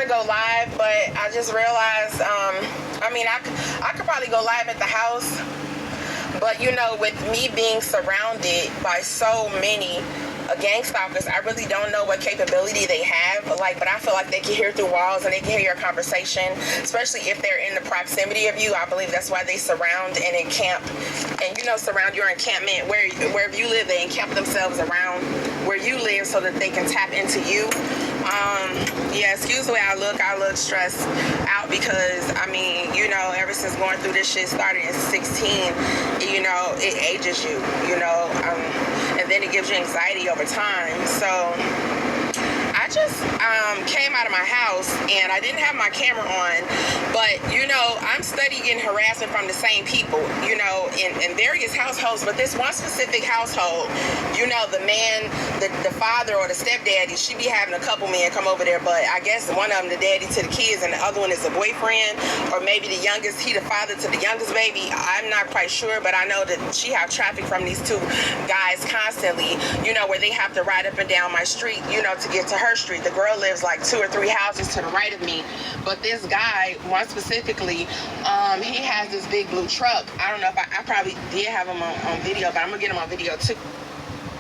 to go live, but I just realized, I could probably go live at the house, but you know, with me being surrounded by so many gang stalkers, I really don't know what capability they have, but I feel like they can hear through walls and they can hear your conversation, especially if they're in the proximity of you. I believe that's why they surround and encamp, and surround your encampment wherever you live. They encamp themselves around where you live so that they can tap into you. Excuse the way I look stressed out because, ever since going through this shit started in 16, it ages you, and then it gives you anxiety over time. So I just came out of my house and I didn't have my camera on, but I'm studying harassment from the same people, in various households, but this one specific household, the man, the father or the stepdaddy, she be having a couple men come over there, but I guess one of them the daddy to the kids and the other one is a boyfriend, or maybe the youngest, he the father to the youngest baby. I'm not quite sure, but I know that she have traffic from these two guys constantly, where they have to ride up and down my street, to get to her street. The girl lives like 2 or 3 houses to the right of me, but this guy, one specifically, he has this big blue truck. I don't know if I probably did have him on video, but I'm gonna get him on video too.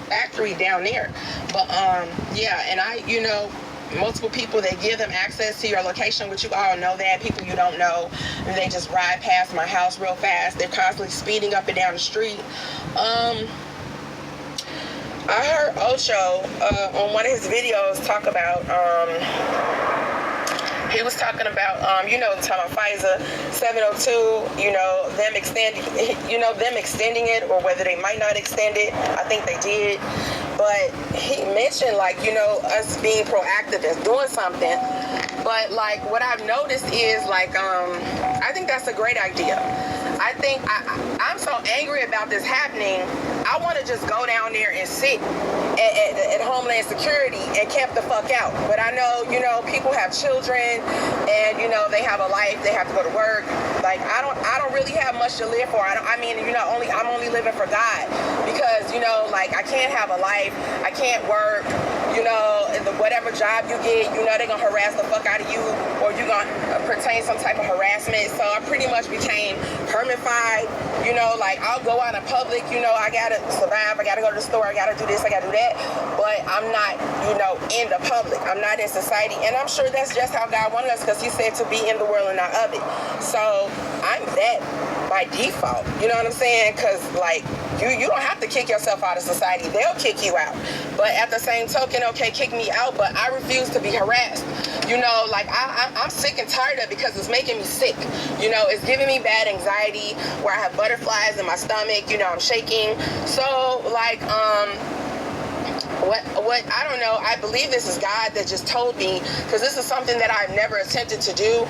Factory down there, but and multiple people, they give them access to your location, which you all know that. People you don't know, and they just ride past my house real fast. They're constantly speeding up and down the street. I heard Ocho on one of his videos talk about, he was talking about, talking about FISA 702, them extending it, or whether they might not extend it. I think they did. But he mentioned, us being proactive as doing something. But, what I've noticed is, I think that's a great idea. I think I'm so angry about this happening. I want to just go down there and sit at Homeland Security and camp the fuck out. But I know, people have children and, they have a life. They have to go to work. I don't really have much to live for. I'm only living for God because, I can't have a life. I can't work. Whatever job you get, they're going to harass the fuck out of you, or you're going to pertain some type of harassment. So I pretty much became hermitified. I'll go out in public, I got to survive. I got to go to the store. I got to do this. I got to do that. But I'm not, in the public. I'm not in society. And I'm sure that's just how God wanted us, because he said to be in the world and not of it. So I'm that by default. You know what I'm saying? Because, you don't have to kick yourself out of society. They'll kick you out. But at the same token, okay, kick me out, but I refuse to be harassed. I'm sick and tired of it because it's making me sick. It's giving me bad anxiety where I have butterflies in my stomach. I'm shaking. So, what I don't know, I believe this is God that just told me, because this is something that I've never attempted to do.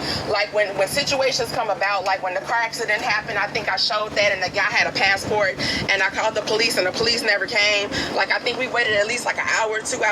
When situations come about, when the car accident happened, I think I showed that, and the guy had a passport, and I called the police and the police never came. I think we waited at least an hour or 2 hours